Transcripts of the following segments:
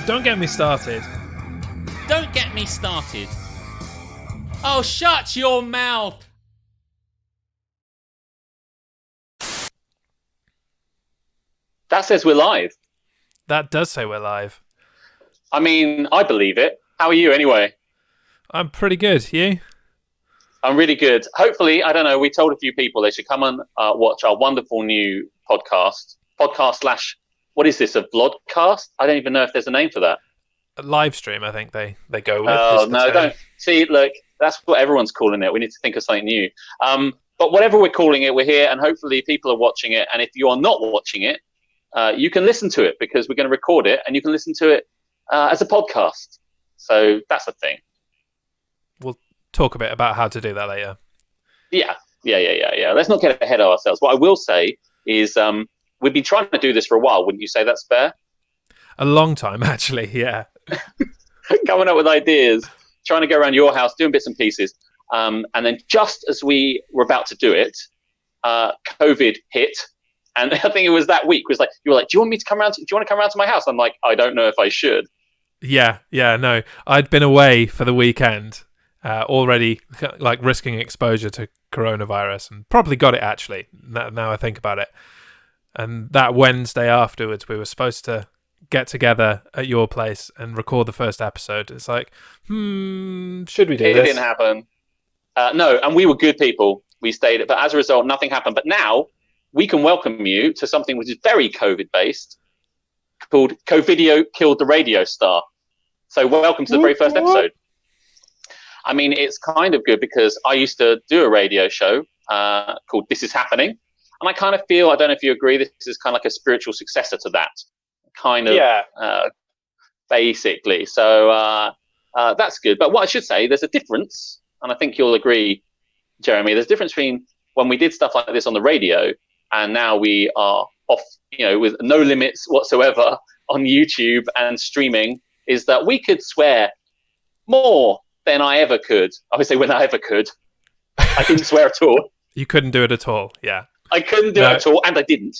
Don't get me started. Don't get me started. Oh, shut your mouth. That says we're live. That does say we're live. I mean, I believe it. How are you anyway? I'm pretty good. You? I'm really good. Hopefully, I don't know, we told a few people they should come and watch our wonderful new podcast slash, what is this, a vlogcast? I don't even know if there's a name for that. A live stream, I think they go with. Oh, no, don't. See, look, that's what everyone's calling it. We need to think of something new. But whatever we're calling it, we're here, and hopefully people are watching it. And if you are not watching it, you can listen to it because we're going to record it, and you can listen to it as a podcast. So that's the thing. We'll talk a bit about how to do that later. Yeah. Let's not get ahead of ourselves. What I will say is we've been trying to do this for a while. Wouldn't you say that's fair? A long time, actually, yeah. Coming up with ideas, trying to go around your house, doing bits and pieces. And then just as we were about to do it, COVID hit. And I think it was that week. You were like, do you want to come around to my house? I'm like, I don't know if I should. Yeah, no. I'd been away for the weekend, already like risking exposure to coronavirus, and probably got it actually, now I think about it. And that Wednesday afterwards, we were supposed to get together at your place and record the first episode. It's like, should we do this? It didn't happen. No, and we were good people. We stayed, but as a result, nothing happened. But now we can welcome you to something which is very COVID-based, called Covidio Killed the Radio Star. So welcome to the very first episode. I mean, it's kind of good because I used to do a radio show called This Is Happening. And I kind of feel, I don't know if you agree, this is kind of like a spiritual successor to that. Kind of, basically. So that's good. But what I should say, there's a difference, and I think you'll agree, Jeremy, there's a difference between when we did stuff like this on the radio and now we are off, with no limits whatsoever on YouTube and streaming, is that we could swear more than I ever could. I would say when I ever could. I didn't swear at all. You couldn't do it at all, yeah. I couldn't do it at all, and I didn't.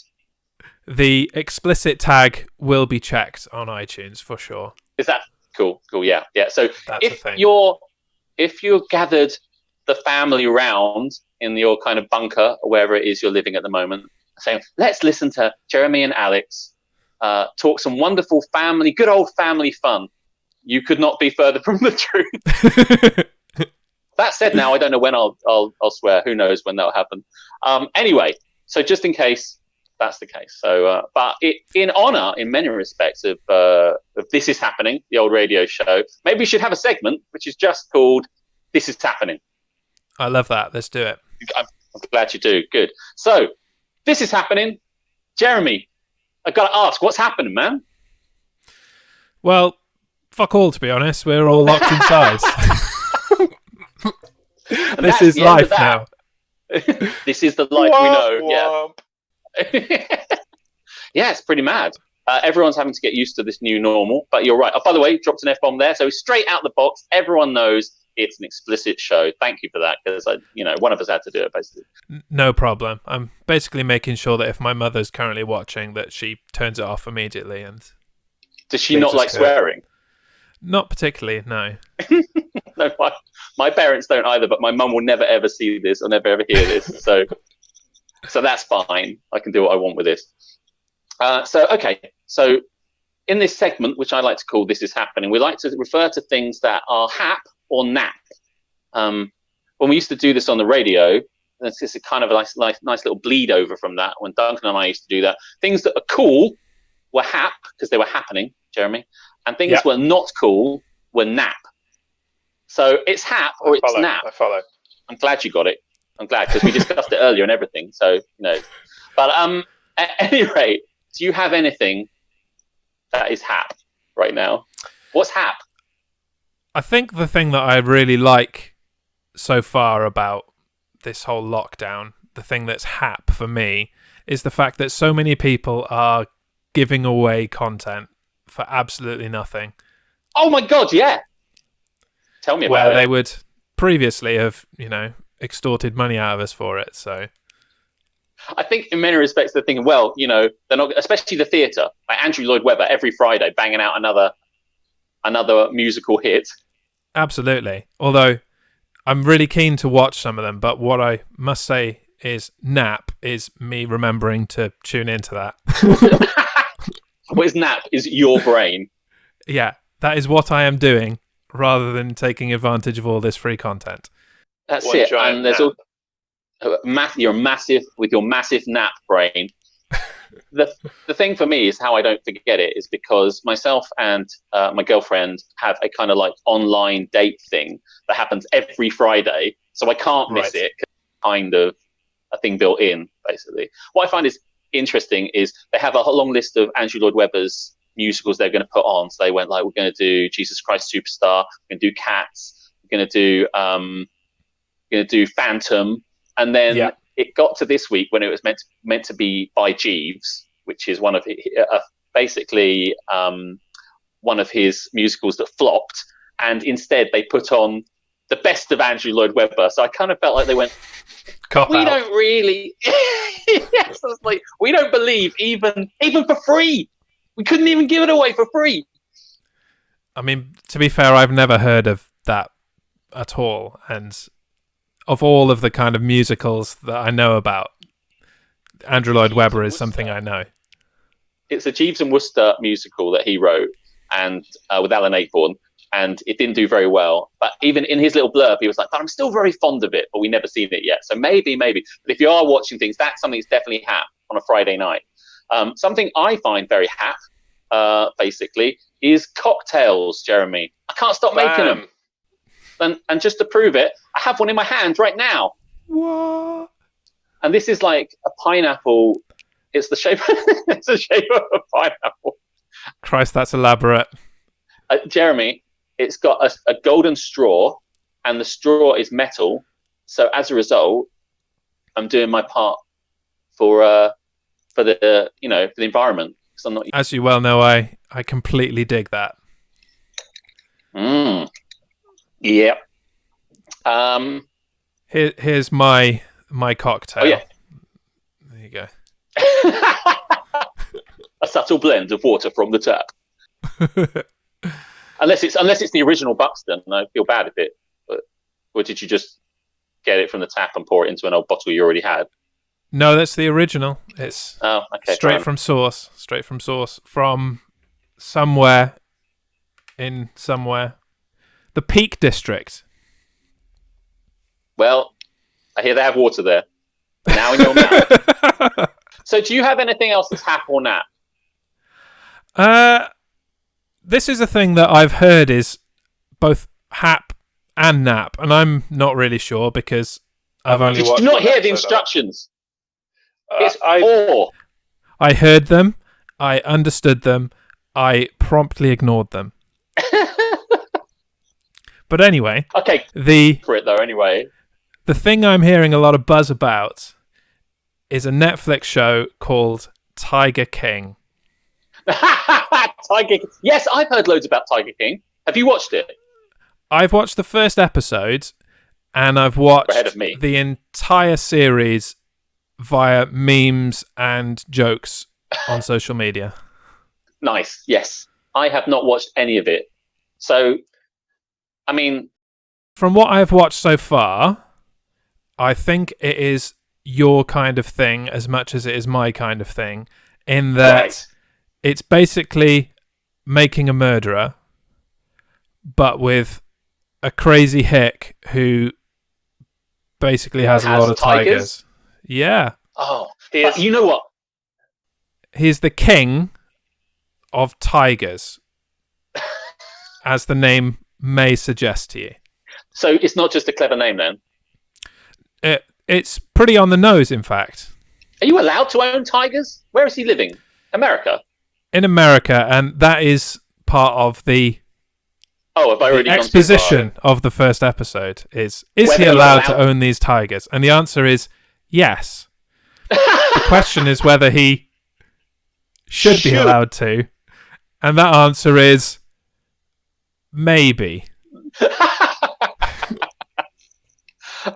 The explicit tag will be checked on iTunes for sure. Is that cool? Cool, yeah. So that's if you're gathered the family round in your kind of bunker or wherever it is you're living at the moment, saying, let's listen to Jeremy and Alex talk some wonderful good old family fun. You could not be further from the truth. That said, now I don't know when I'll swear. Who knows when that'll happen? Anyway, so just in case that's the case. So, but in honor, in many respects, of This Is Happening, the old radio show, maybe we should have a segment which is just called This Is Happening. I love that. Let's do it. I'm glad you do. Good. So, This Is Happening. Jeremy, I've got to ask, what's happening, man? Well, fuck all, to be honest. We're all locked inside. This is life now. This is the life we know. Yeah. Yeah, it's pretty mad. Everyone's having to get used to this new normal, but you're right. Oh, by the way, dropped an F-bomb there. So straight out the box, everyone knows it's an explicit show. Thank you for that, because one of us had to do it, basically. No problem. I'm basically making sure that if my mother's currently watching, that she turns it off immediately. And does she not like swearing? Not particularly, no. No, my parents don't either, but my mum will never ever see this or never ever hear this. So that's fine. I can do what I want with this. So in this segment, which I like to call This Is Happening, we like to refer to things that are hap or nap. When we used to do this on the radio, it's just a kind of a nice little bleed over from that. When Duncan and I used to do that, things that are cool were hap because they were happening, Jeremy, and things were not cool were nap. So it's hap or it's nap. I follow. I'm glad you got it. I'm glad, because we discussed it earlier and everything. So, But at any rate, do you have anything that is hap right now? What's hap? I think the thing that I really like so far about this whole lockdown, the thing that's hap for me, is the fact that so many people are giving away content for absolutely nothing. Oh my God, yeah. Tell me about it. Where they would previously have, extorted money out of us for it. So I think in many respects they're thinking, well, they're not, especially the theatre, like Andrew Lloyd Webber every Friday banging out another another musical hit. Absolutely. Although I'm really keen to watch some of them, but what I must say is nap is me remembering to tune into that. What is nap? Is your brain. Yeah, that is what I am doing rather than taking advantage of all this free content. That's One it. giant And there's nap. you're massive with your massive nap brain. The thing for me is how I don't forget it is because myself and my girlfriend have a kind of like online date thing that happens every Friday, so I can't miss it. Kind of a thing built in, basically. What I find is interesting is they have a long list of Andrew Lloyd Webber's musicals they're going to put on. So they went like, we're going to do Jesus Christ Superstar, we're going to do Cats, we're going to do Phantom, and then it got to this week when it was meant to be by Jeeves, which is one of basically one of his musicals that flopped, and instead they put on the best of Andrew Lloyd Webber. So I kind of felt like they went, we don't really, yes, I was like, we don't believe even for free. We couldn't even give it away for free. I mean, to be fair, I've never heard of that at all, and of all of the kind of musicals that I know about, Andrew Lloyd Webber is something I know. It's a Jeeves and Wooster musical that he wrote, and with Alan Ayckbourn, and it didn't do very well. But even in his little blurb, he was like, but I'm still very fond of it, but we never seen it yet. So maybe. But if you are watching things, that's something that's definitely hap on a Friday night. Something I find very hap, basically, is cocktails, Jeremy. I can't stop making them. And just to prove it, I have one in my hand right now. What? And this is like a pineapple. It's the shape. It's the shape of a pineapple. Christ, that's elaborate. Jeremy, it's got a golden straw, and the straw is metal. So as a result, I'm doing my part for the for the environment. So I'm not. As you well know, I completely dig that. Yeah. Here's my cocktail. Oh yeah. There you go. A subtle blend of water from the tap. unless it's the original Buxton, I feel bad if it. Or did you just get it from the tap and pour it into an old bottle you already had? No, that's the original. It's straight from source. Straight from source. From somewhere. The Peak District. Well, I hear they have water there. Now in your mouth. So do you have anything else that's hap or nap? This is a thing that I've heard is both hap and nap, and I'm not really sure because I've only Did you not hear the instructions? It's or. I heard them, I understood them, I promptly ignored them. But anyway, okay, for it though. Anyway, the thing I'm hearing a lot of buzz about is a Netflix show called Tiger King. Tiger King. Yes, I've heard loads about Tiger King. Have you watched it? I've watched the first episode, and I've watched the entire series via memes and jokes on social media. Nice. Yes, I have not watched any of it. So, I mean, from what I've watched so far, I think it is your kind of thing as much as it is my kind of thing, in that it's basically making a murderer, but with a crazy hick who basically has a lot of tigers. Yeah. Oh, you know what? He's the king of tigers, as the name may suggest to you. So it's not just a clever name then? It's pretty on the nose, in fact. Are you allowed to own tigers? Where is he living? America? In America, and that is part of the have I already exposition of the first episode. Is he allowed to own these tigers? And the answer is yes. The question is whether he should be allowed to, and that answer is maybe.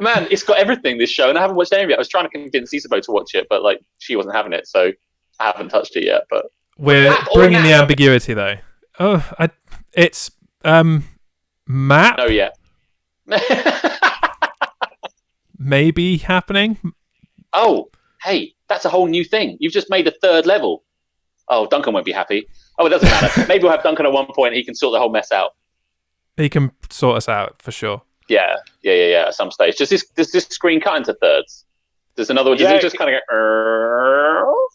Man, it's got everything, this show, and I haven't watched any of it. I was trying to convince Isabeau to watch it, but she wasn't having it, so I haven't touched it yet. But we're bringing the ambiguity, though. It's Map No, yet. maybe happening. Oh, hey, that's a whole new thing. You've just made a third level. Oh, Duncan won't be happy. Oh, it doesn't matter. Maybe we'll have Duncan at one point. He can sort the whole mess out. He can sort us out for sure. Yeah. At some stage, does this screen cut into thirds? Does another? Does it just kind of go?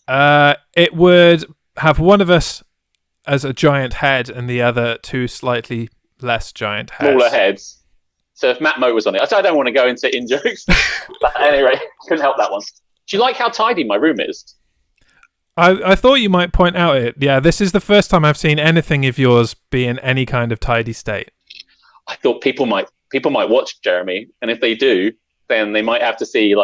It would have one of us as a giant head and the other two slightly less giant heads. Smaller heads. So if Matt Moat was on it, I don't want to go into in-jokes. But anyway, couldn't help that one. Do you like how tidy my room is? I thought you might point out it. Yeah, this is the first time I've seen anything of yours be in any kind of tidy state. I thought people might watch Jeremy, and if they do, then they might have to see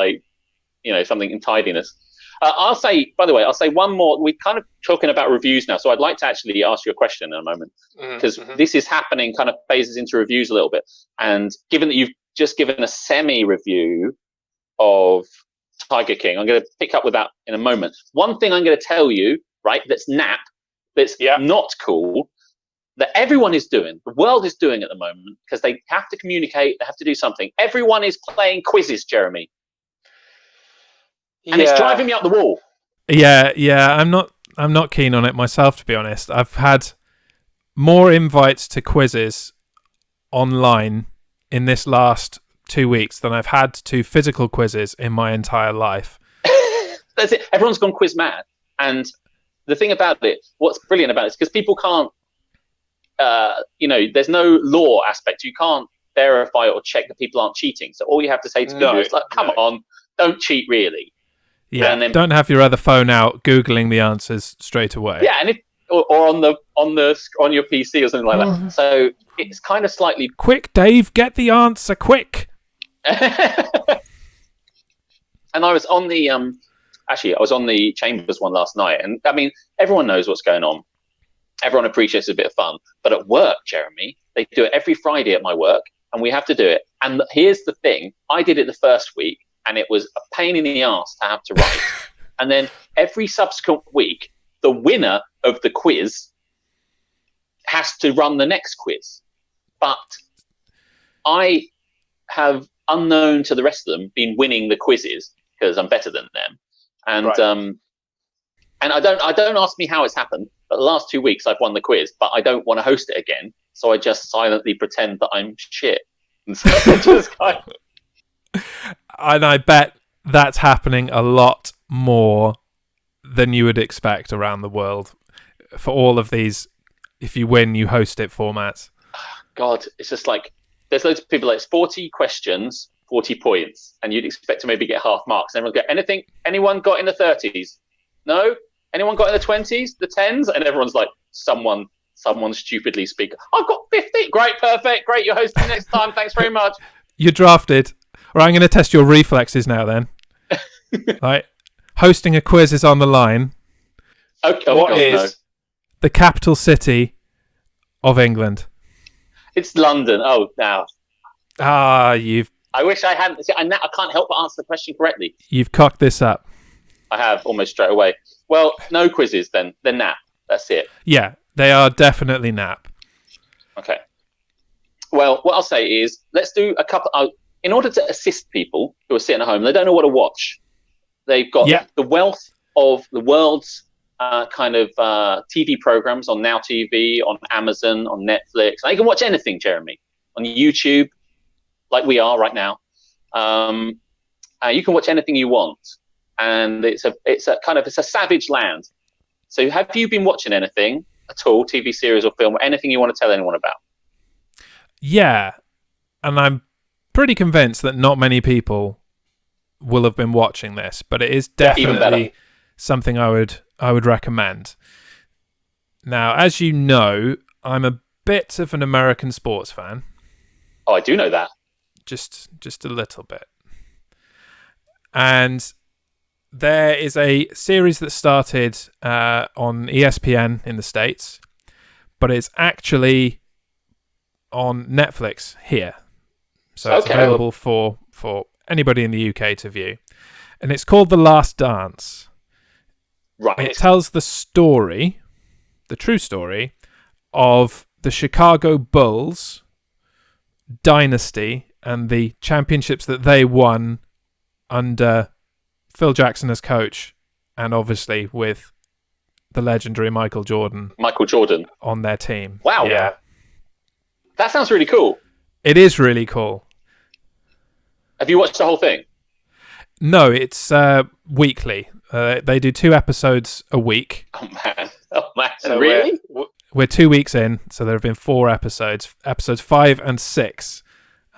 something in tidiness. I'll say one more. We're kind of talking about reviews now, so I'd like to actually ask you a question in a moment, because this is happening, kind of phases into reviews a little bit. And given that you've just given a semi-review of Tiger King, I'm going to pick up with that in a moment. One thing I'm going to tell you, right, that's not cool, that everyone is doing, the world is doing at the moment, because they have to communicate, they have to do something. Everyone is playing quizzes, Jeremy. And it's driving me up the wall. Yeah, I'm not keen on it myself, to be honest. I've had more invites to quizzes online in this last 2 weeks than I've had to physical quizzes in my entire life. That's it. Everyone's gone quiz mad. And the thing about it, what's brilliant about it is because people can't, there's no law aspect. You can't verify or check that people aren't cheating. So all you have to say to people is come on, don't cheat really. Yeah, and then, don't have your other phone out Googling the answers straight away. Yeah, and or on your PC or something like that. So it's kind of slightly quick, Dave, get the answer quick. And I was on the Chambers one last night, and I mean, everyone knows what's going on. Everyone appreciates a bit of fun, but at work, Jeremy, they do it every Friday at my work, and we have to do it. And here's the thing: I did it the first week, and it was a pain in the arse to have to write. And then every subsequent week, the winner of the quiz has to run the next quiz. But I have, unknown to the rest of them, been winning the quizzes because I'm better than them. And and I don't ask me how it's happened, but the last 2 weeks I've won the quiz, but I don't want to host it again. So I just silently pretend that I'm shit. And so I just kind of... And I bet that's happening a lot more than you would expect around the world for all of these if you win, you host it formats. God, it's just like there's loads of people like it's 40 questions, 40 points, and you'd expect to maybe get half marks. And everyone go, anyone got in the 30s? No? Anyone got in the 20s, the 10s? And everyone's like, someone stupidly speak. I've got 50. Great, perfect. Great, you're hosting next time. Thanks very much. You're drafted. Right, I'm going to test your reflexes now then. Right. Hosting a quiz is on the line. Okay. What is the capital city of England? It's London. Oh, now. I wish I hadn't. I can't help but answer the question correctly. You've cocked this up. I have almost straight away. Well, no quizzes then. They're nap. That's it. Yeah, they are definitely nap. Okay. Well, what I'll say is let's do a couple. In order to assist people who are sitting at home, they don't know what to watch. They've got the wealth of the world's TV programs on Now TV, on Amazon, on Netflix. And you can watch anything, Jeremy, on YouTube, like we are right now. You can watch anything you want, and it's a savage land. So, have you been watching anything at all, TV series or film, or anything you want to tell anyone about? Yeah, and I'm pretty convinced that not many people will have been watching this, but it is definitely something I would recommend. Now, as you know, I'm a bit of an American sports fan. Oh, I do know that. Just a little bit. And there is a series that started on ESPN in the States, but it's actually on Netflix here. So it's available for anybody in the UK to view. And it's called The Last Dance. Right. It tells the story, the true story, of the Chicago Bulls dynasty and the championships that they won under Phil Jackson as coach, and obviously with the legendary Michael Jordan on their team. Wow. Yeah. That sounds really cool. It is really cool. Have you watched the whole thing? No, it's weekly. They do 2 episodes a week. Oh man. So really? We're 2 weeks in, so there have been 4 episodes. Episodes 5 and 6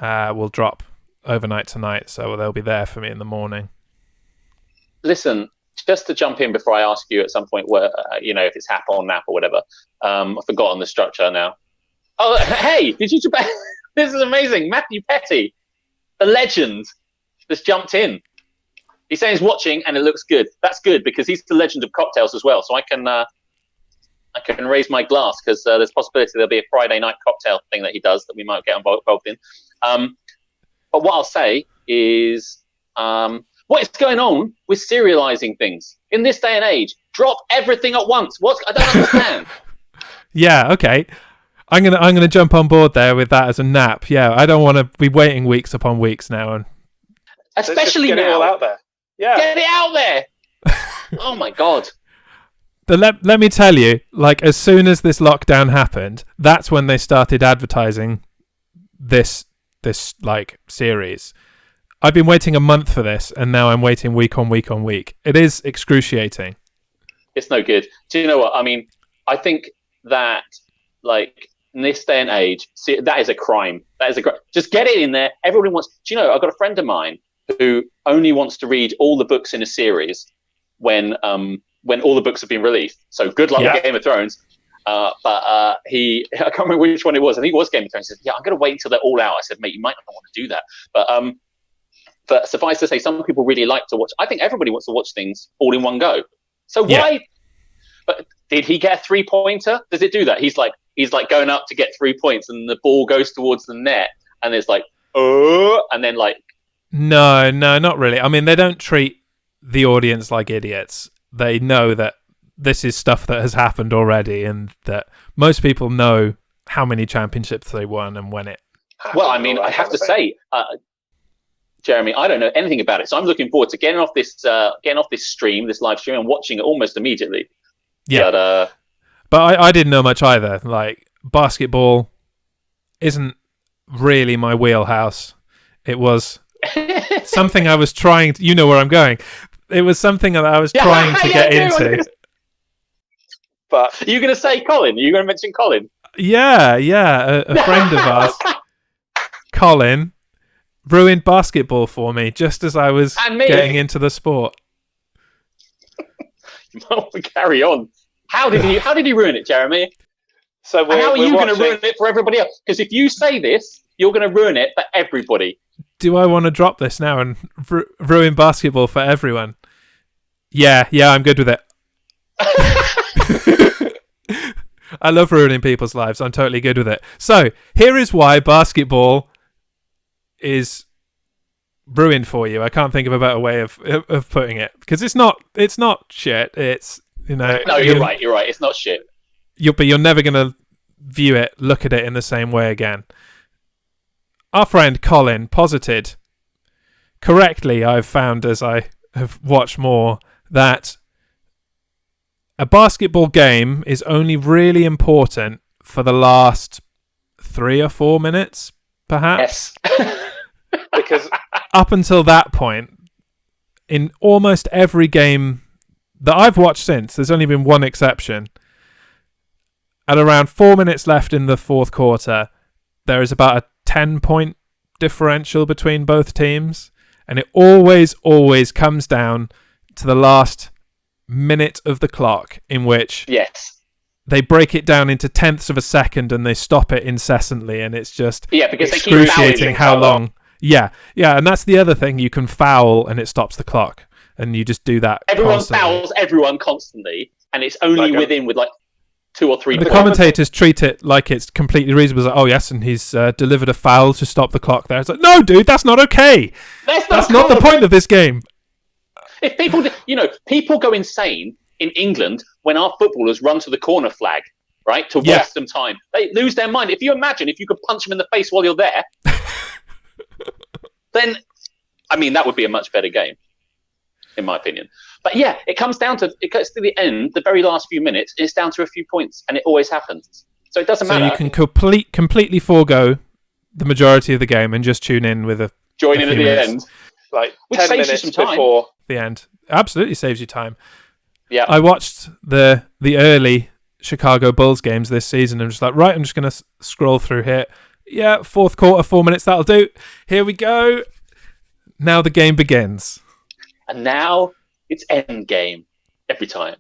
will drop overnight tonight, so they'll be there for me in the morning. Listen, just to jump in before I ask you at some point where, if it's hap or nap or whatever, I've forgotten the structure now. Oh, hey, did you... This is amazing. Matthew Petty, the legend, just jumped in. He's saying he's watching and it looks good. That's good because he's the legend of cocktails as well. So I can raise my glass because there's a possibility there'll be a Friday night cocktail thing that he does that we might get involved in. But what I'll say is... what is going on with serializing things in this day and age? Drop everything at once. I don't understand. Yeah, okay. I'm gonna jump on board there with that as a nap. Yeah, I don't want to be waiting weeks upon weeks now, and especially get now. Get it all out there. Yeah, get it out there. Oh my god. But let me tell you, like as soon as this lockdown happened, that's when they started advertising this like series. I've been waiting a month for this, and now I'm waiting week on week on week. It is excruciating. It's no good. Do you know what? I mean, I think that, like, in this day and age, that is a crime. Just get it in there. Everybody wants... Do you know, I've got a friend of mine who only wants to read all the books in a series when all the books have been released. So good luck with Game of Thrones. But I can't remember which one it was. I think it was Game of Thrones. He said, yeah, I'm going to wait until they're all out. I said, mate, you might not want to do that. But suffice to say, some people really like to watch. I think everybody wants to watch things all in one go. So why? But did he get a 3-pointer? Does it do that? He's like going up to get 3 points, and the ball goes towards the net, and it's like, and then like. No, not really. I mean, they don't treat the audience like idiots. They know that this is stuff that has happened already, and that most people know how many championships they won and when it. Well, I mean, I have to say. Jeremy, I don't know anything about it, so I'm looking forward to getting off this stream, this live stream, and watching it almost immediately. Yeah, but I didn't know much either. Like, basketball isn't really my wheelhouse. It was something I was trying to... You know where I'm going. It was something that I was trying to get into. But are you going to say Colin? Are you going to mention Colin? Yeah. A friend of ours, Colin, ruined basketball for me just as I was getting into the sport. Carry on. How did he ruin it, Jeremy? So how are you going to ruin it for everybody else? Because if you say this, you're going to ruin it for everybody. Do I want to drop this now and ruin basketball for everyone? Yeah, I'm good with it. I love ruining people's lives. I'm totally good with it. So, here is why basketball is ruined for you. I can't think of a better way of putting it, because it's not shit. It's, you know. No, you're right. It's not shit. But you're never going to look at it in the same way again. Our friend Colin posited correctly, I've found as I have watched more, that a basketball game is only really important for the last 3 or 4 minutes, perhaps. Yes. Because up until that point, in almost every game that I've watched since, there's only been one exception. At around 4 minutes left in the fourth quarter, there is about a 10-point differential between both teams, and it always comes down to the last minute of the clock, in which they break it down into tenths of a second and they stop it incessantly, and it's just because excruciating how long. Yeah, and that's the other thing. You can foul and it stops the clock, and you just do that. Everyone constantly. fouls everyone constantly, and it's only with like 2 or 3 The points. commentators treat it like it's completely reasonable. It's like, oh yes, and he's delivered a foul to stop the clock there. It's like, no, dude, that's not okay. That's not the point of this game. If people go insane in England when our footballers run to the corner flag, right? To waste them time. They lose their mind. If you imagine if you could punch them in the face while you're there, then, I mean, that would be a much better game, in my opinion. But yeah, it gets to the end, the very last few minutes, it's down to a few points, and it always happens. So it doesn't matter. So you can completely forego the majority of the game and just tune in with join in at the end. Like Which 10 saves you minutes some time. before the end. Absolutely saves you time. Yeah. I watched the early Chicago Bulls games this season. I'm just like, right, I'm just going to scroll through here. Yeah, fourth quarter, 4 minutes, that'll do. Here we go. Now the game begins. And now it's end game every time.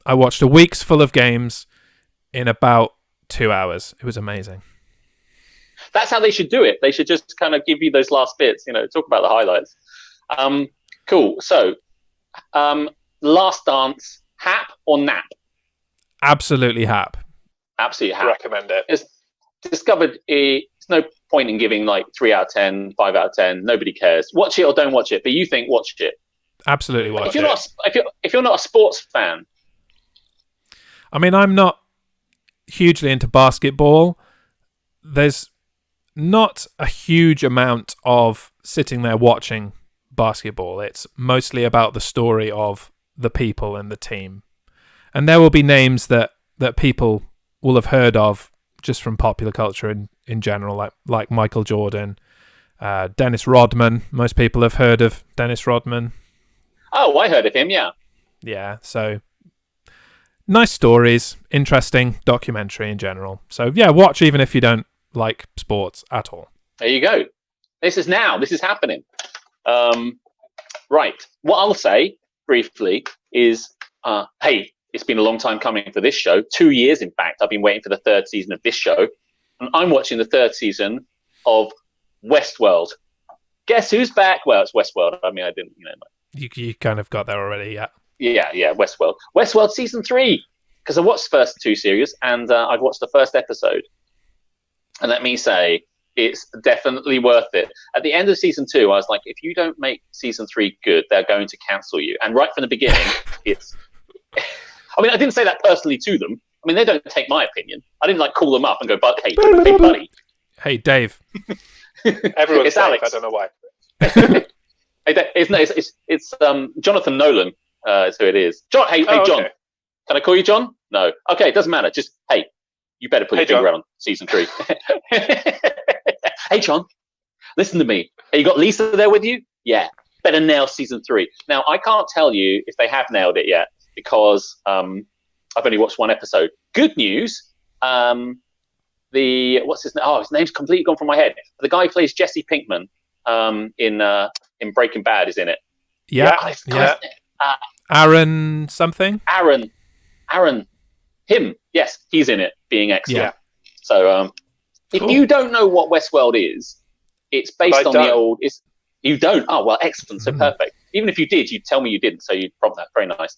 I watched a week's full of games in about 2 hours. It was amazing. That's how they should do it. They should just kind of give you those last bits, talk about the highlights. Cool. So, Last Dance, hap or nap? Absolutely hap. Absolutely hap. recommend it. It's discovered it's no point in giving like 3 out of 10, 5 out of 10. Nobody cares. Watch it or don't watch it, but you think watch it. Absolutely watch it. If you're not a sports fan, I mean, I'm not hugely into basketball. There's not a huge amount of sitting there watching basketball. It's mostly about the story of the people and the team. And there will be names that people will have heard of just from popular culture in general, like Michael Jordan, Dennis Rodman. Most people have heard of Dennis Rodman. Oh, I heard of him, yeah. Yeah, so nice stories, interesting documentary in general. So yeah, watch even if you don't like sports at all. There you go. This is happening. Right. What I'll say briefly is, hey, it's been a long time coming for this show. 2 years, in fact. I've been waiting for the third season of this show. And I'm watching the third season of Westworld. Guess who's back? Well, it's Westworld. I mean, I didn't, You kind of got there already, yeah. Yeah, Westworld. Westworld season 3. Because I watched the first 2 series and I've watched the first episode. And let me say, it's definitely worth it. At the end of season 2, I was like, if you don't make season 3 good, they're going to cancel you. And right from the beginning, it's... I mean, I didn't say that personally to them. I mean, they don't take my opinion. I didn't call them up and go, hey buddy. Hey, Dave. Everyone's it's Dave, Alex. I don't know why. It's Jonathan Nolan is who it is. John. Hey, John. Okay. Can I call you John? No. Okay, it doesn't matter. Just, hey, you better put your finger John. on season 3. Hey, John, listen to me. Hey, you got Lisa there with you? Yeah. Better nail season 3. Now, I can't tell you if they have nailed it yet because I've only watched 1 episode. Good news. What's his name? Oh, his name's completely gone from my head. The guy who plays Jesse Pinkman in Breaking Bad is in it. Yeah. Aaron something? Aaron. Him. Yes, he's in it, being excellent. Yeah. So if you don't know what Westworld is, it's based on the old... You don't? Oh, well, excellent. So perfect. Even if you did, you'd tell me you didn't, so you'd prompt that. Very nice.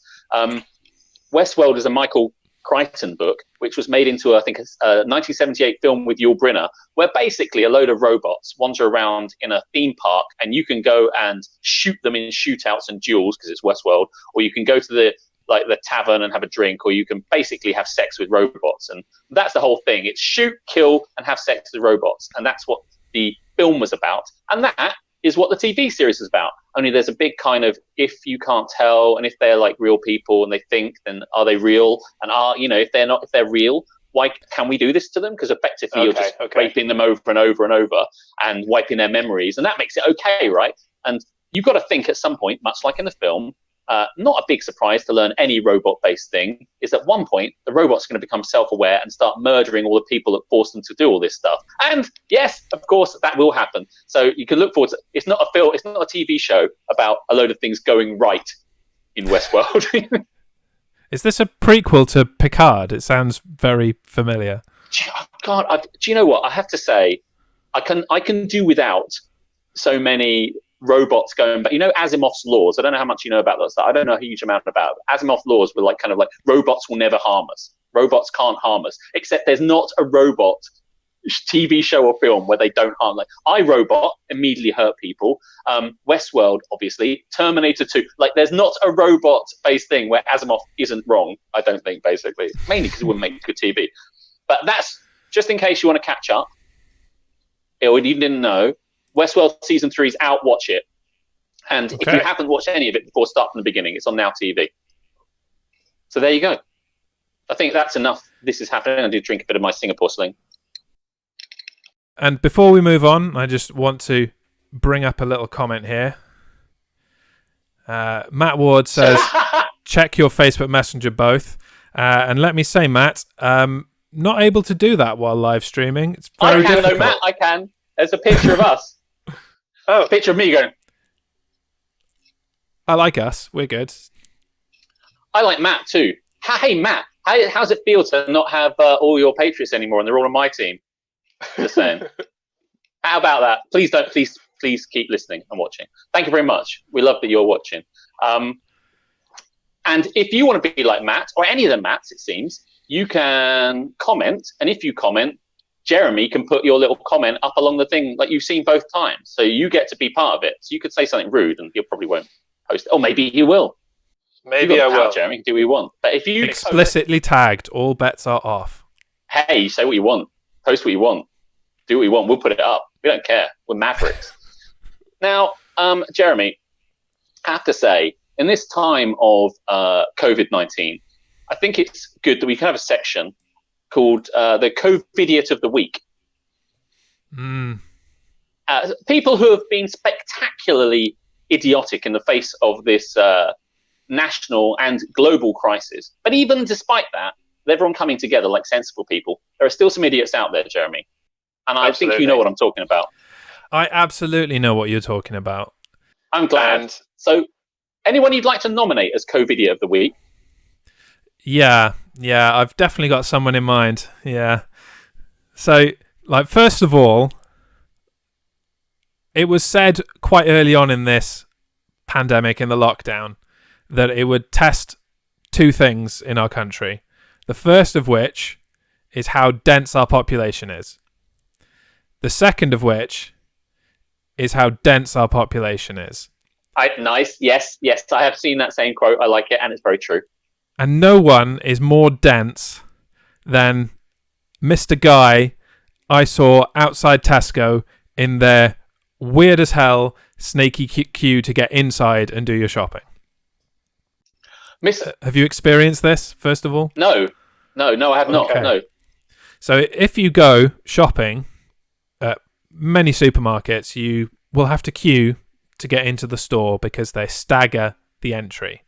Westworld is a Michael Crichton book, which was made into, I think, a 1978 film with Yul Brynner, where basically a load of robots wander around in a theme park, and you can go and shoot them in shootouts and duels, because it's Westworld, or you can go to the tavern and have a drink, or you can basically have sex with robots. And that's the whole thing. It's shoot, kill, and have sex with robots. And that's what the film was about. And that is what the TV series is about. Only there's a big kind of, if you can't tell, and if they're like real people and they think, then are they real? And if they're real, why can we do this to them? Because effectively you're just raping them over and over and over and wiping their memories. And that makes it okay, right? And you've got to think at some point, much like in the film, not a big surprise to learn any robot-based thing, is at one point the robot's going to become self-aware and start murdering all the people that forced them to do all this stuff. And yes, of course, that will happen. So you can look forward to. It's not a film. It's not a TV show about a load of things going right in Westworld. Is this a prequel to Picard? It sounds very familiar. God, do you know what? I have to say, I can do without so many robots going back. Asimov's laws. I don't know how much you know about those. I don't know a huge amount about it. Asimov's laws were like robots will never harm us. Robots can't harm us, except there's not a robot TV show or film where they don't harm. Like iRobot immediately hurt people. Westworld, obviously. Terminator 2. Like, there's not a robot-based thing where Asimov isn't wrong. I don't think, basically, mainly because it wouldn't make good TV. But that's just in case you want to catch up. Or you didn't know. Westworld season 3 is out. Watch it. And if you haven't watched any of it before, start from the beginning. It's on Now TV. So there you go. I think that's enough. This is happening. I did drink a bit of my Singapore Sling. And before we move on, I just want to bring up a little comment here. Matt Ward says, check your Facebook Messenger both. And let me say, Matt, not able to do that while live streaming. It's very difficult. Though, Matt, I can. There's a picture of us. A picture of me going. I like us. We're good. I like Matt too. Hey, Matt, how's it feel to not have all your Patriots anymore and they're all on my team? Just saying. How about that? Please keep listening and watching. Thank you very much. We love that you're watching. And if you want to be like Matt, or any of the Matts, it seems, you can comment. And if you comment, Jeremy can put your little comment up along the thing like you've seen both times. So you get to be part of it. So you could say something rude and he probably won't post it. Or maybe he will. Maybe I will. Jeremy, do what you want. But if you explicitly tagged, all bets are off. Hey, say what you want. Post what you want. Do what you want. We'll put it up. We don't care. We're mavericks. Now, Jeremy, I have to say, in this time of COVID-19, I think it's good that we can have a section called the Covidiot of the Week. People who have been spectacularly idiotic in the face of this national and global crisis. But even despite that, with everyone coming together like sensible people, there are still some idiots out there, Jeremy. And I think you know what I'm talking about. I absolutely know what you're talking about. I'm glad. So, anyone you'd like to nominate as Covidiot of the Week? Yeah, I've definitely got someone in mind. Yeah. So, like, first of all, it was said quite early on in this pandemic, in the lockdown, that it would test two things in our country. The first of which is how dense our population is. The second of which is how dense our population is. Nice. Yes, I have seen that same quote. I like it, and it's very true. And no one is more dense than Mr. Guy I saw outside Tesco in their weird as hell snaky queue to get inside and do your shopping. Have you experienced this, first of all? No, I have not. Okay. No. So if you go shopping at many supermarkets, you will have to queue to get into the store because they stagger the entry.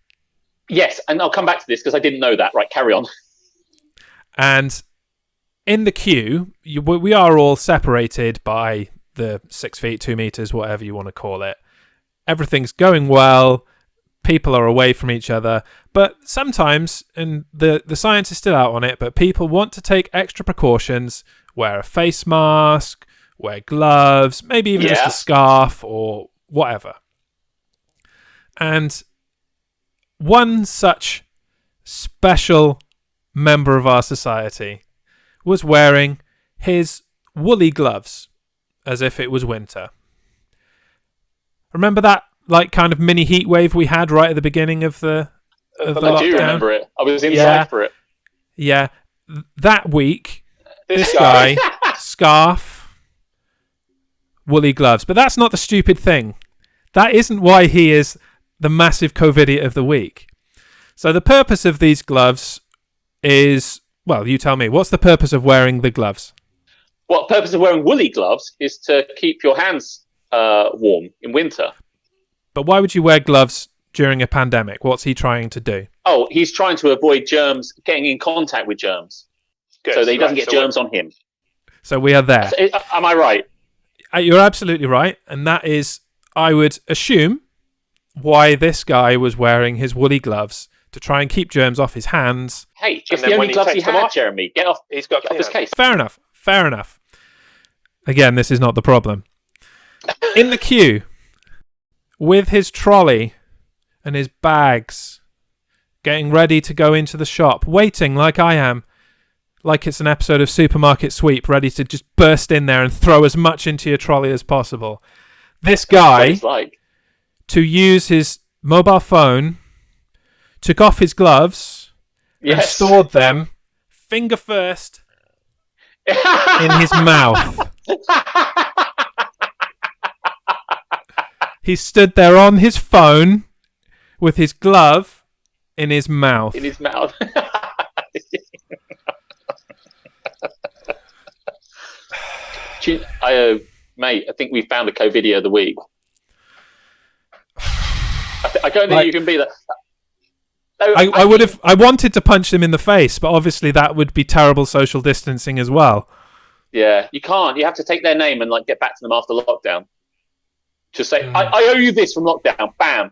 Yes, and I'll come back to this because I didn't know that. Right, carry on. And in the queue, we are all separated by the 6 feet, 2 meters, whatever you want to call it. Everything's going well. People are away from each other. But sometimes, and the science is still out on it, but people want to take extra precautions, wear a face mask, wear gloves, maybe even just a scarf or whatever. And one such special member of our society was wearing his woolly gloves as if it was winter. Remember that like kind of mini heat wave we had right at the beginning of the lockdown? I do remember it. I was inside for it. Yeah. That week, this guy, scarf, woolly gloves. But that's not the stupid thing. That isn't why he is the massive Covidiot of the week. So the purpose of these gloves is, well, you tell me. What's the purpose of wearing the gloves? Well, the purpose of wearing woolly gloves is to keep your hands warm in winter. But why would you wear gloves during a pandemic? What's he trying to do? Oh, he's trying to avoid germs, getting in contact with germs. Good. So that he doesn't get germs on him. So we are there. Am I right? You're absolutely right. And that is, I would assume, why this guy was wearing his woolly gloves, to try and keep germs off his hands. Hey, it's the only gloves he had, Jeremy. Get off his case. Fair enough. Again, this is not the problem. In the queue, with his trolley and his bags, getting ready to go into the shop, waiting like I am like it's an episode of Supermarket Sweep, ready to just burst in there and throw as much into your trolley as possible. This guy, to use his mobile phone, took off his gloves and stored them, finger first, in his mouth. He stood there on his phone with his glove in his mouth. In his mouth. Mate, I think we found a co-video of the week. I don't think you can be that. No, I wanted to punch them in the face, but obviously that would be terrible social distancing as well. Yeah, you can't. You have to take their name and get back to them after lockdown. Just say, I owe you this from lockdown. Bam.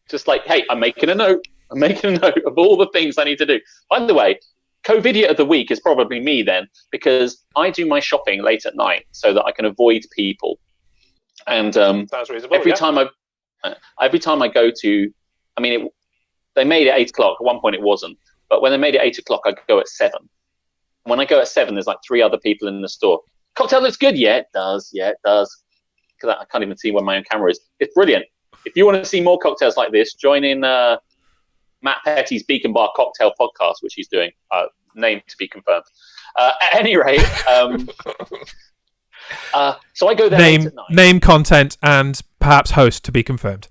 Just hey, I'm making a note. I'm making a note of all the things I need to do. By the way, co-video of the week is probably me then, because I do my shopping late at night so that I can avoid people. And sounds reasonable. Every time I go to, they made it 8 o'clock. At one point it wasn't, but when they made it 8 o'clock, I go at 7. When I go at 7, there's 3 other people in the store. Cocktail looks good. Yeah, it does. Yeah, it does. Because I can't even see where my own camera is. It's brilliant. If you want to see more cocktails like this, join in Matt Petty's Beacon Bar Cocktail podcast, which he's doing. Name to be confirmed. At any rate, so I go there late at night. Name, content, and perhaps host to be confirmed.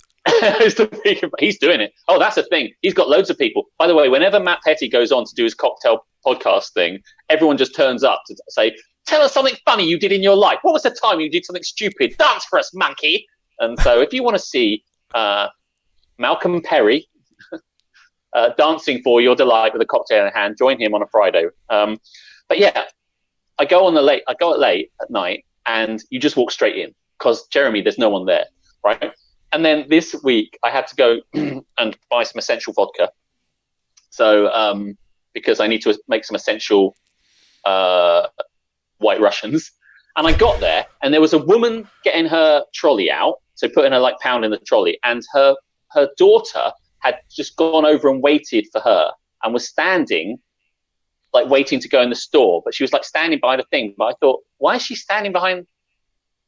He's doing it. Oh, that's a thing. He's got loads of people. By the way, whenever Matt Petty goes on to do his cocktail podcast thing, everyone just turns up to say, tell us something funny you did in your life. What was the time you did something stupid? Dance for us, monkey. And so if you want to see Malcolm Perry dancing for your delight with a cocktail in hand, join him on a Friday. But yeah, I go at late at night, and you just walk straight in because, Jeremy, there's no one there, right? And then this week I had to go and buy some essential vodka. So because I need to make some essential White Russians. And I got there, and there was a woman getting her trolley out, so putting her pound in the trolley, and her daughter had just gone over and waited for her and was standing waiting to go in the store, but she was standing by the thing. But I thought, why is she standing behind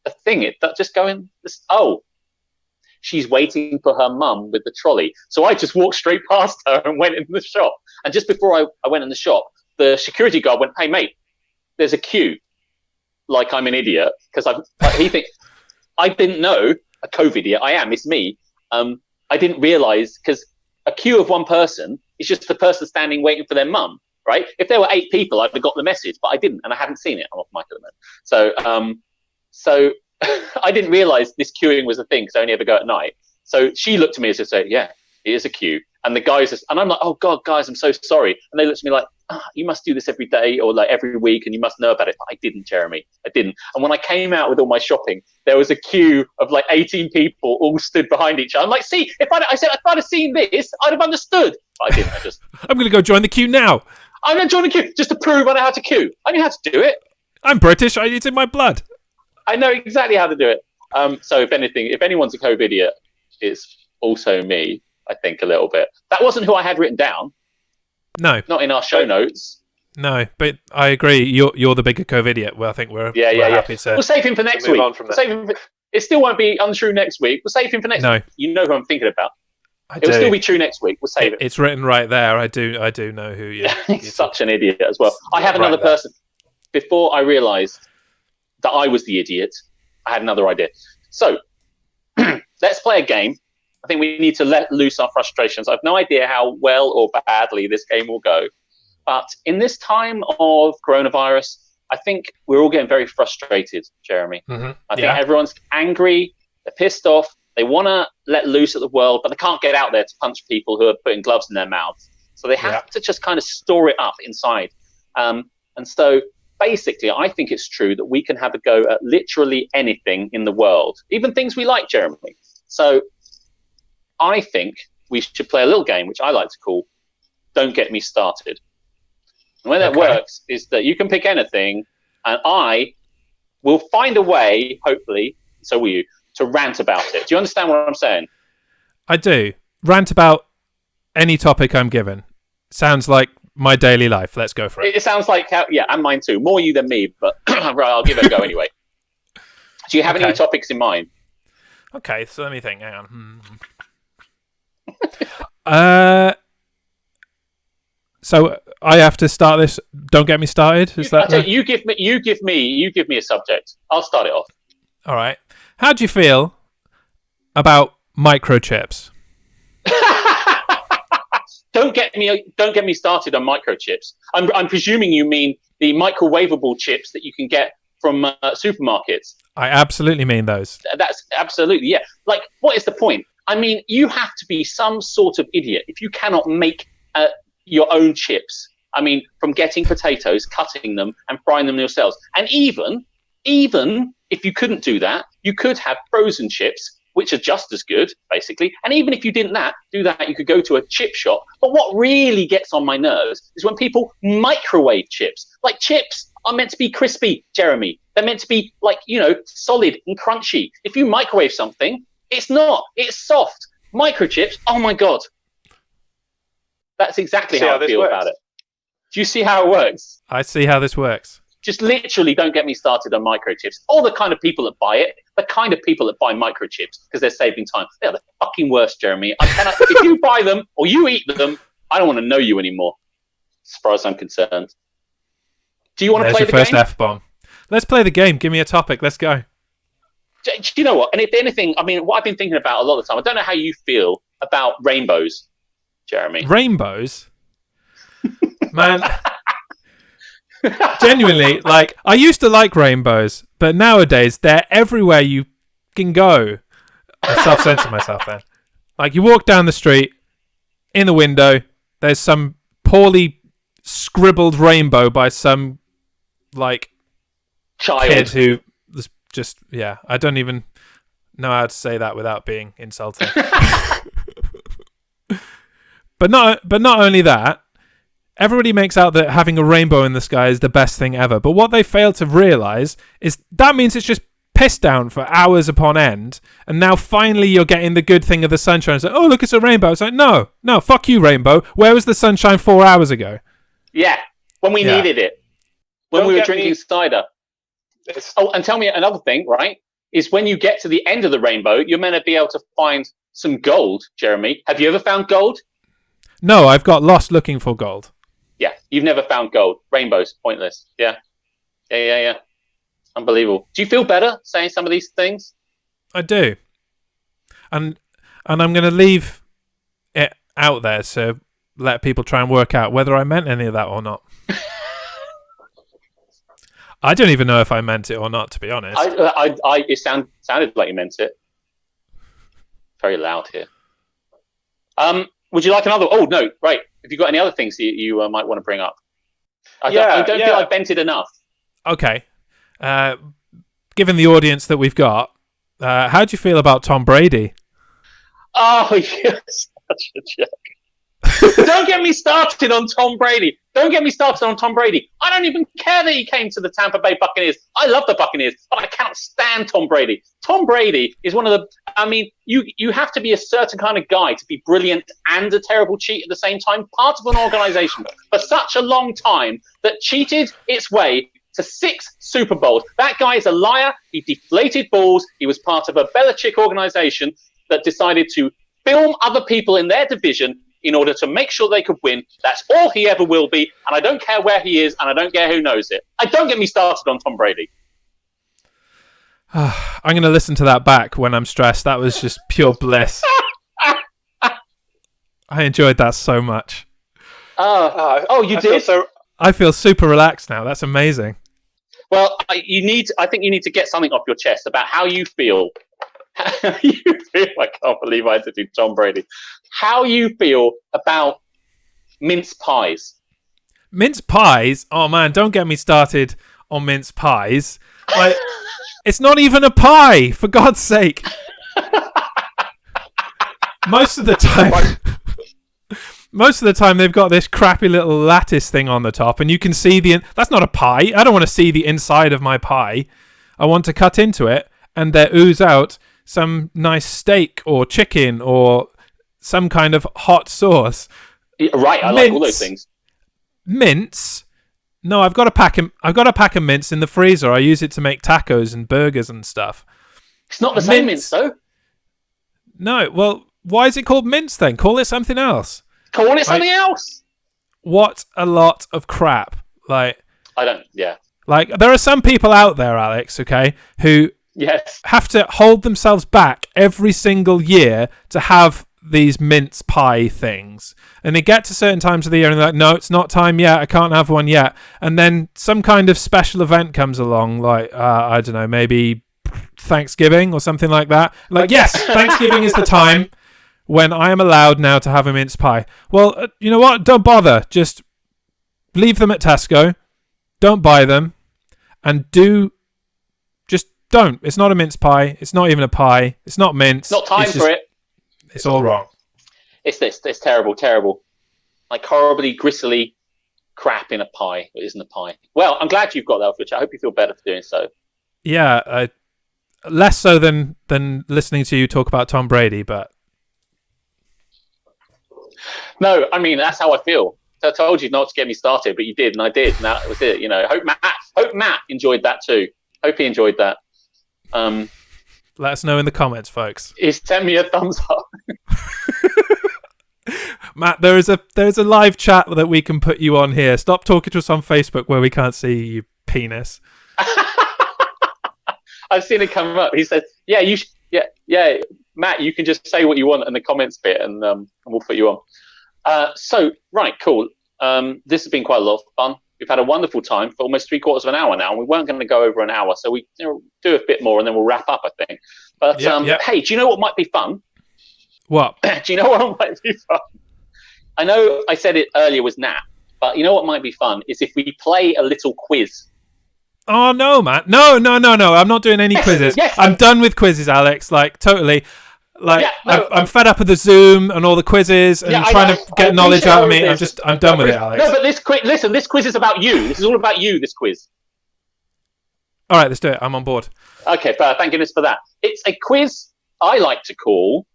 the thing? Just go in this. Oh, she's waiting for her mum with the trolley. So I just walked straight past her and went in the shop. And just before I went in the shop, the security guard went, "Hey mate, there's a queue." Like I'm an idiot, because he thinks I didn't know a COVID idiot. I am. It's me. I didn't realise, because a queue of one person is just the person standing waiting for their mum, right? If there were 8 people, I'd have got the message, but I didn't, and I hadn't seen it. I'm off mic at the moment. So I didn't realise this queuing was a thing, because I only ever go at night. So she looked at me as if to say, "Yeah, it is a queue." And the guys, and I'm like, "Oh God, guys, I'm so sorry." And they looked at me like, "You must do this every day or every week, and you must know about it." But I didn't, Jeremy. I didn't. And when I came out with all my shopping, there was a queue of 18 people all stood behind each other. I'm like, "See, if I'd have seen this, I'd have understood." But I didn't. I'm going to go join the queue now. I'm going to join the queue just to prove I know how to queue. I knew how to do it. I'm British. It's in my blood. I know exactly how to do it. So if anyone's a COVID idiot, it's also me. I think a little bit. That wasn't who I had written down. No, not in our show notes. No, but I agree. You're the bigger COVID idiot. Well, I think we're happy to. We'll save him for next week. It still won't be untrue next week. We'll save him for next week. You know who I'm thinking about. It'll still be true next week. We'll save it. It's written right there. I do know who you. He's such an idiot as well. I have another person. Before I realised that I was the idiot, I had another idea. So let's play a game. I think we need to let loose our frustrations. I have no idea how well or badly this game will go. But in this time of coronavirus, I think we're all getting very frustrated, Jeremy. Mm-hmm. I think everyone's angry, they're pissed off, they want to let loose at the world, but they can't get out there to punch people who are putting gloves in their mouths. So they have to just kind of store it up inside. And so basically, I think it's true that we can have a go at literally anything in the world, even things we like, Jeremy. So I think we should play a little game, which I like to call Don't Get Me Started. And the way that works is that you can pick anything, and I will find a way, hopefully, so will you, to rant about it. Do you understand what I'm saying? I do. Rant about any topic I'm given. Sounds like my daily life. Let's go for it. It sounds like and mine too. More you than me, but right, I'll give it a go anyway. Do you have any topics in mind? Okay, so let me think. Hang on. So I have to start this. Don't get me started. You give me a subject. I'll start it off. All right. How do you feel about microchips? Don't get me started on microchips. I'm presuming you mean the microwavable chips that you can get from supermarkets. I absolutely mean those. That's absolutely, yeah. Like, what is the point? I mean, you have to be some sort of idiot if you cannot make your own chips. I mean, from getting potatoes, cutting them, and frying them yourselves. And even if you couldn't do that, you could have frozen chips, which are just as good, basically. And even if you didn't do that, you could go to a chip shop. But what really gets on my nerves is when people microwave chips. Like, chips are meant to be crispy, Jeremy. They're meant to be, like, solid and crunchy. If you microwave something, it's not. It's soft. Microchips, oh my God. That's exactly how I feel about it. Do you see how it works? I see how this works. Just literally don't get me started on microchips. All the kind of people that buy it, the kind of people that buy microchips because they're saving time, they're the fucking worst, Jeremy. If you buy them or you eat them, I don't want to know you anymore, as far as I'm concerned. Do you want to play the game? There's your first F-bomb. Let's play the game. Give me a topic. Let's go. Do you know what? And if anything, I mean, what I've been thinking about a lot of the time, I don't know how you feel about rainbows, Jeremy. Rainbows? Man, genuinely, like, I used to like rainbows, but nowadays they're everywhere you can go. I self-censored myself then. Like, you walk down the street, in the window, there's some poorly scribbled rainbow by some, like, child kid who was just, I don't even know how to say that without being insulting. But not only that, everybody makes out that having a rainbow in the sky is the best thing ever. But what they fail to realise is that means it's just pissed down for hours upon end. And now finally you're getting the good thing of the sunshine. It's like, oh, look, it's a rainbow. It's like, no, fuck you, rainbow. Where was the sunshine 4 hours ago? Yeah, when we needed it. When we were drinking cider. Oh, and tell me another thing, right? Is when you get to the end of the rainbow, you're meant to be able to find some gold, Jeremy. Have you ever found gold? No, I've got lost looking for gold. Yeah, you've never found gold. Rainbows, pointless. Yeah. Unbelievable. Do you feel better saying some of these things? I do. And I'm going to leave it out there to let people try and work out whether I meant any of that or not. I don't even know if I meant it or not, to be honest. It sounded like you meant it. Very loud here. Would you like another? Oh, no, right. Have you got any other things you might want to bring up? I don't feel I've vented enough. Okay. Given the audience that we've got, how do you feel about Tom Brady? Oh, you're such a jerk. Don't get me started on Tom Brady. I don't even care that he came to the Tampa Bay Buccaneers. I love the Buccaneers, but I cannot stand Tom Brady. Tom Brady is one of the... I mean, you have to be a certain kind of guy to be brilliant and a terrible cheat at the same time. Part of an organization for such a long time that cheated its way to 6 Super Bowls. That guy is a liar. He deflated balls. He was part of a Belichick organization that decided to film other people in their division in order to make sure they could win. That's all he ever will be, and I don't care where he is, and I don't care who knows it. Don't get me started on Tom Brady. I'm going to listen to that back when I'm stressed. That was just pure bliss. I enjoyed that so much. You did? I feel super relaxed now. That's amazing. Well, I think you need to get something off your chest about how you feel. How you feel? I can't believe I had to do Tom Brady. How you feel about mince pies? Mince pies? Oh man, don't get me started on mince pies. Like, it's not even a pie, for God's sake. Most of the time they've got this crappy little lattice thing on the top, and you can see that's not a pie. I don't want to see the inside of my pie. I want to cut into it and there ooze out some nice steak or chicken or some kind of hot sauce. Right, I like all those things. mints. No, I've got a pack of mints in the freezer. I use it to make tacos and burgers and stuff. It's not the same mints, though. No, well, why is it called mints then? Call it something else. Call it something else. What a lot of crap. Like, yeah. Like, there are some people out there, Alex, okay, who have to hold themselves back every single year to have these mince pie things. And they get to certain times of the year and they're like, no, it's not time yet. I can't have one yet. And then some kind of special event comes along, like, I don't know, maybe Thanksgiving or something like that. Like, yes, Thanksgiving is the time when I am allowed now to have a mince pie. Well, you know what? Don't bother. Just leave them at Tesco. Don't buy them. And just don't. It's not a mince pie. It's not even a pie. It's not mince. It's not time for it. It's all wrong. It's terrible. Like horribly gristly crap in a pie. It isn't a pie. Well, I'm glad you've got that off your chat. I hope you feel better for doing so. Yeah, less so than listening to you talk about Tom Brady, but... No, I mean, that's how I feel. I told you not to get me started, but you did, and I did, and that was it. You know, hope Matt enjoyed that too. Hope he enjoyed that. Let us know in the comments, folks. Send me a thumbs up. Matt, there's a live chat that we can put you on here. Stop talking to us on Facebook where we can't see you penis. I've seen it come up. He said, "Yeah, Matt, you can just say what you want in the comments bit, and we'll put you on." So, right, cool. This has been quite a lot of fun. We've had a wonderful time for almost 3/4 of an hour now, and we weren't going to go over an hour, so we do a bit more, and then we'll wrap up, I think. But hey, do you know what might be fun? What? Do you know what might be fun? I know I said it earlier was nap, but you know what might be fun is if we play a little quiz. Oh, no, Matt. No. I'm not doing any quizzes. Yes. I'm done with quizzes, Alex. Like, totally. Like, no, I'm fed up with the Zoom and all the quizzes and trying to get knowledge out of me. I'm done with it, Alex. No, but this quiz is about you. This is all about you, this quiz. All right, let's do it. I'm on board. Okay, thank goodness for that. It's a quiz I like to call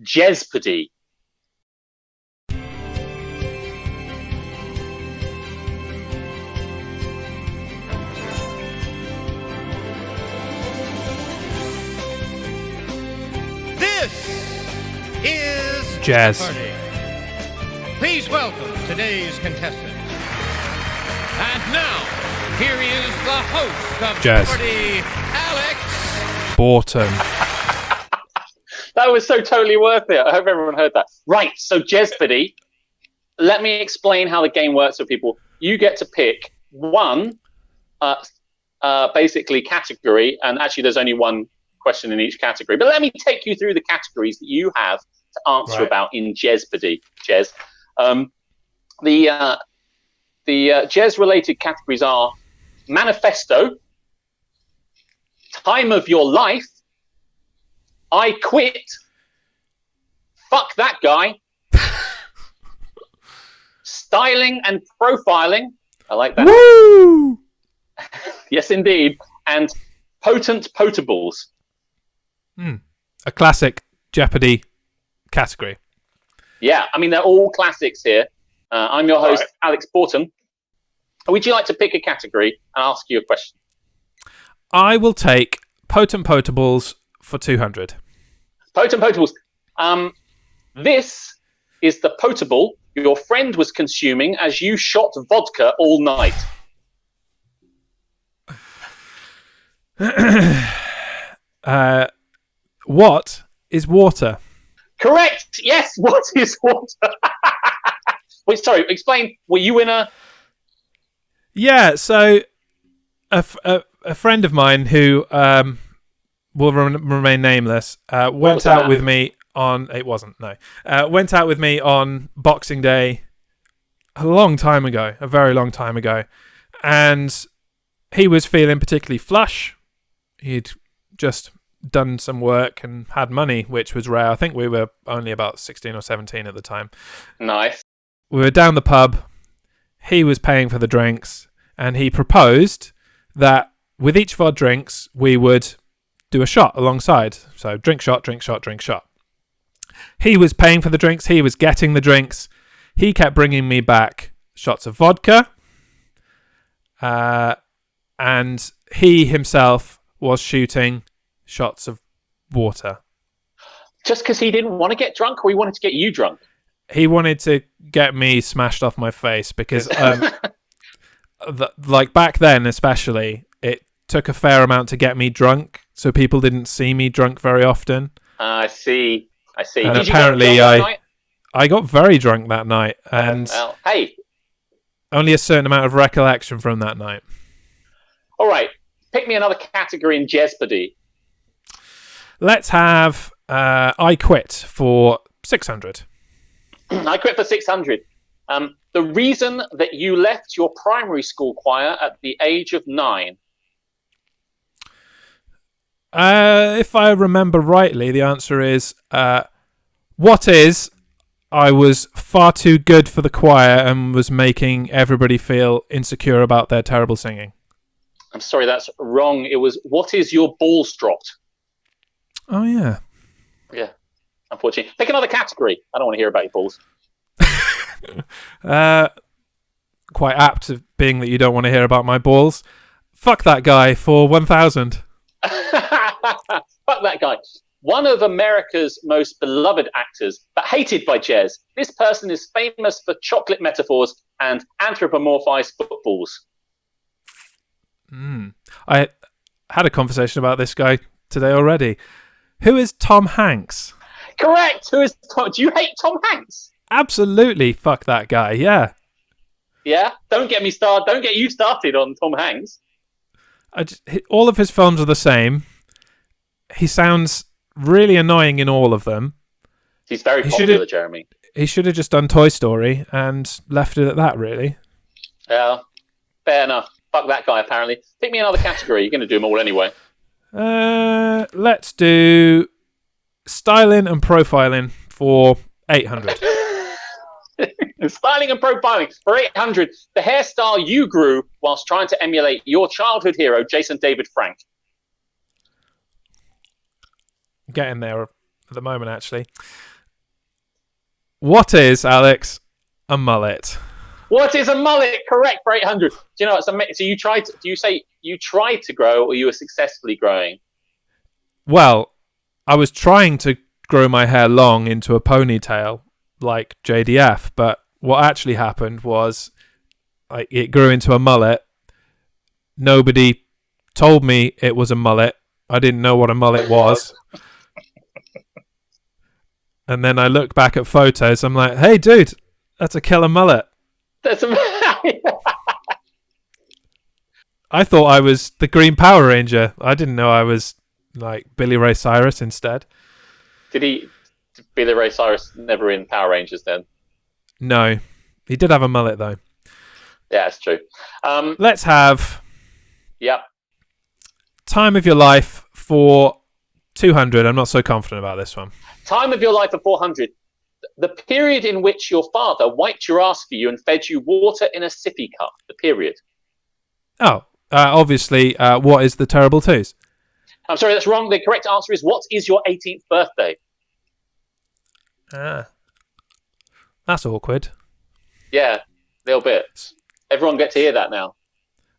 Jezpody. This is Jez. Party. Please welcome today's contestant. And now, here is the host of Jez. Party, Alex Borton. That was so totally worth it. I hope everyone heard that. Right, so Jezpody, let me explain how the game works for people. You get to pick one, basically category, and actually there's only one question in each category. But let me take you through the categories that you have to answer about in Jezpody. Jez. The Jez-related categories are manifesto, time of your life, I quit, fuck that guy, styling and profiling. I like that. Woo! Yes, indeed. And potent potables. A classic Jeopardy category. Yeah, I mean, they're all classics here. I'm your host, Alex Borton. Would you like to pick a category and ask you a question? I will take potent potables for 200. Potent potables. This is the potable your friend was consuming as you shot vodka all night. What is water? Correct. Yes. What is water? Wait, sorry. Explain. Were you in a... Yeah, so a friend of mine who will remain nameless went out with me on... It wasn't, no. Went out with me on Boxing Day a long time ago, a very long time ago. And he was feeling particularly flush. He'd just done some work and had money, which was rare. I think we were only about 16 or 17 at the time. Nice. We were down the pub. He was paying for the drinks, and he proposed that with each of our drinks, we would do a shot alongside. So drink shot, drink shot, drink shot. He was paying for the drinks. He was getting the drinks. He kept bringing me back shots of vodka. And he himself was shooting shots of water. Just because he didn't want to get drunk, or he wanted to get you drunk? He wanted to get me smashed off my face because, like back then especially, it took a fair amount to get me drunk, so people didn't see me drunk very often. I see. And Did apparently, you get drunk that night? I got very drunk that night, and Well, hey, only a certain amount of recollection from that night. all right. Pick me another category in Jeopardy. Let's have I Quit for 600. I quit for 600. The reason that you left your primary school choir at the age of 9. If I remember rightly, the answer is I was far too good for the choir and was making everybody feel insecure about their terrible singing. I'm sorry, that's wrong. It was, what is your balls dropped? Oh, yeah. Yeah, unfortunately. Pick another category. I don't want to hear about your balls. Quite apt of being that you don't want to hear about my balls. Fuck that guy for 1,000. Fuck that guy. One of America's most beloved actors, but hated by Jez. This person is famous for chocolate metaphors and anthropomorphized footballs. I had a conversation about this guy today already. Who is Tom Hanks? Correct. Who is Tom? Do you hate Tom Hanks? Absolutely. Fuck that guy. Yeah. Yeah. Don't get you started on Tom Hanks. All of his films are the same. He sounds really annoying in all of them. He's very popular, Jeremy. He should have just done Toy Story and left it at that, really. Yeah, fair enough. Fuck that guy, apparently. Pick me another category. You're going to do them all anyway. Let's do styling and profiling for 800. Styling and profiling for 800. The hairstyle you grew whilst trying to emulate your childhood hero, Jason David Frank. Getting there at the moment, actually. What is, Alex, a mullet? What is a mullet? Correct for 800. Do you know, so you tried to, do you say you tried to grow or you were successfully growing? Well, I was trying to grow my hair long into a ponytail like JDF, but what actually happened was it grew into a mullet. Nobody told me it was a mullet. I didn't know what a mullet was. And then I look back at photos. I'm like, hey, dude, that's a killer mullet. I thought I was the Green Power Ranger. I didn't know I was like Billy Ray Cyrus instead. Did Billy Ray Cyrus never in Power Rangers then? No. He did have a mullet, though. Yeah, that's true. Let's have time of your life for 200. I'm not so confident about this one. Time of your life for 400. The period in which your father wiped your ass for you and fed you water in a sippy cup. The period. Oh, obviously, what is the Terrible Twos? I'm sorry, that's wrong. The correct answer is, what is your 18th birthday? That's awkward. Yeah, a little bit. Everyone gets to hear that now.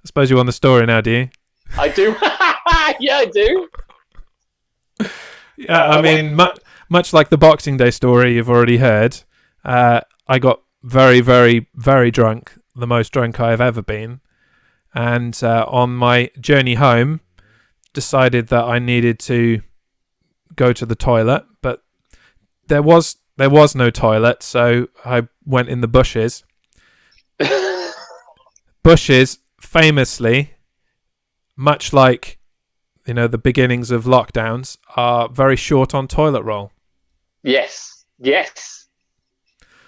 I suppose you want the story now, do you? I do. Yeah, I do. Yeah, I mean, much like the Boxing Day story you've already heard, I got very, very, very drunk, the most drunk I've ever been. And on my journey home, decided that I needed to go to the toilet, but there was no toilet, so I went in the bushes. Bushes, famously, much like the beginnings of lockdowns, are very short on toilet roll. Yes.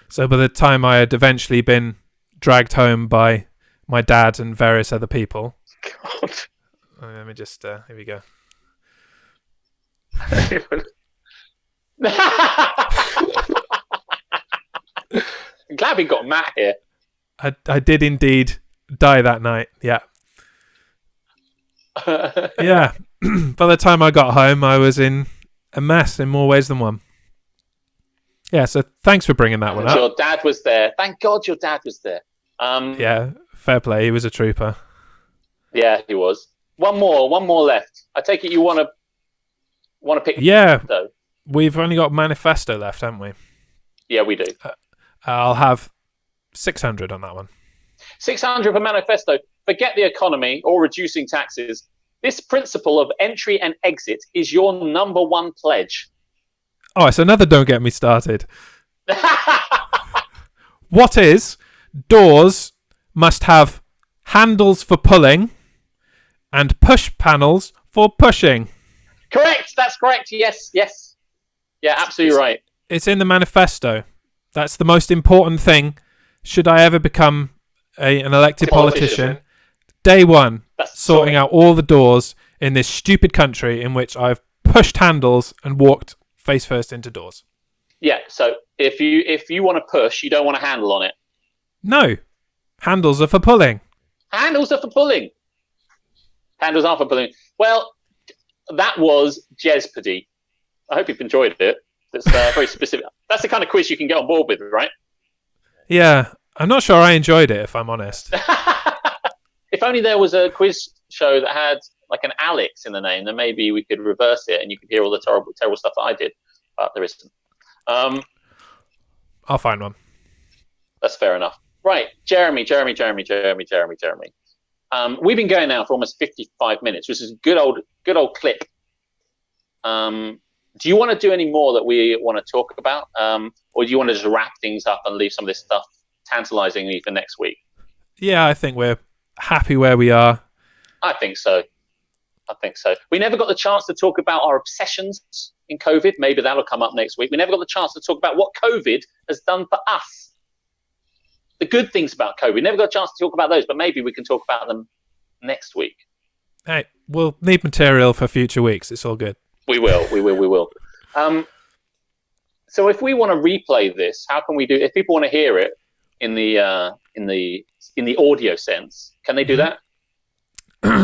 So by the time I had eventually been dragged home by my dad and various other people. God. Let me just, here we go. I'm glad we got Matt here. I did indeed die that night, yeah. Yeah. By the time I got home, I was in a mess in more ways than one. Yeah, so thanks for bringing that one up. Your dad was there. Thank God your dad was there. Yeah, fair play. He was a trooper. Yeah, he was. One more left. I take it you want to pick. Yeah, though. we've only got Manifesto left, haven't we? Yeah, we do. I'll have 600 on that one. 600 for Manifesto. Forget the economy or reducing taxes. This principle of entry and exit is your number one pledge. Oh, it's another don't get me started. What is doors must have handles for pulling and push panels for pushing? Correct. That's correct. Yes. Yeah, absolutely right. It's in the manifesto. That's the most important thing. Should I ever become an elected politician? Day one, sorting out all the doors in this stupid country in which I've pushed handles and walked face first into doors. Yeah, so if you want to push, you don't want a handle on it. No. Handles are for pulling. Handles are for pulling. Handles are for pulling. Well, that was Jeopardy. I hope you've enjoyed it. It's very specific. That's the kind of quiz you can get on board with, right? Yeah, I'm not sure I enjoyed it, if I'm honest. If only there was a quiz show that had like an Alex in the name, then maybe we cold reverse it and you could hear all the terrible stuff that I did. But there isn't. I'll find one. That's fair enough. Right, Jeremy. We've been going now for almost 55 minutes, which is a good old clip. Do you want to do any more that we want to talk about? Or do you want to just wrap things up and leave some of this stuff tantalizingly for next week? Yeah, I think we're happy where we are. I think so. We never got the chance to talk about our obsessions in COVID. Maybe that'll come up next week. We never got the chance to talk about what COVID has done for us. The good things about COVID. We never got a chance to talk about those, but maybe we can talk about them next week. Hey, we'll need material for future weeks. It's all good. We will. So if we want to replay this, how can we do? If people want to hear it in the audio sense, can they do that?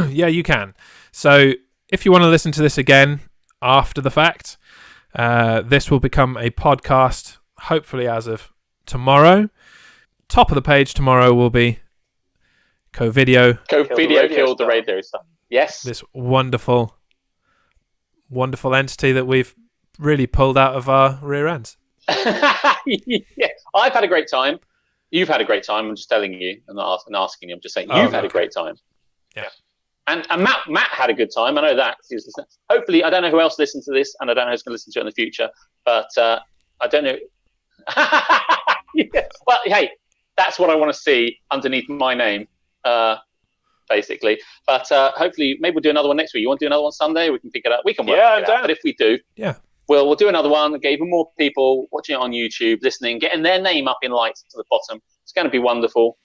Yeah, you can. So if you want to listen to this again after the fact, this will become a podcast, hopefully as of tomorrow. Top of the page tomorrow will be Covidio. Covidio killed the radio stuff. Yes. This wonderful entity that we've really pulled out of our rear ends. Yeah, I've had a great time. You've had a great time. I'm just telling you and asking you. I'm just saying you've had a great time. Yeah. And Matt had a good time. I know that. Hopefully, I don't know who else listens to this, and I don't know who's going to listen to it in the future. But I don't know. Yeah. Well, hey, that's what I want to see underneath my name, basically. But hopefully, maybe we'll do another one next week. You want to do another one Sunday? We can pick it up. We can work it out. But if we do, we'll do another one. Get even more people watching it on YouTube, listening, getting their name up in lights to the bottom. It's going to be wonderful.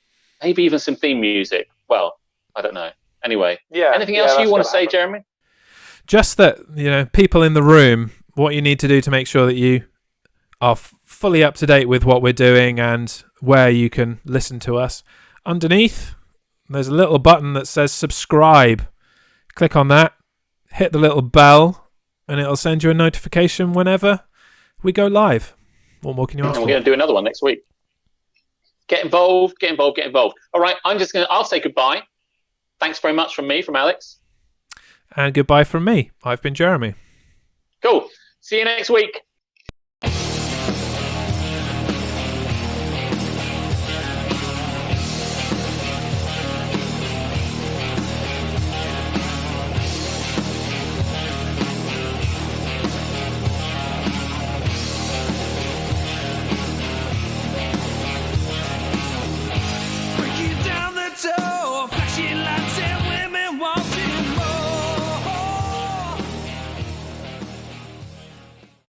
Maybe even some theme music. Well, I don't know. Anyway, anything else you want to say, Jeremy? Just that, people in the room, what you need to do to make sure that you are fully up to date with what we're doing and where you can listen to us. Underneath, there's a little button that says subscribe. Click on that, hit the little bell, and it'll send you a notification whenever we go live. What more can you ask for? We're going to do another one next week. Get involved. All right, I'll say goodbye. Thanks very much from Alex. And goodbye from me. I've been Jeremy. Cool. See you next week.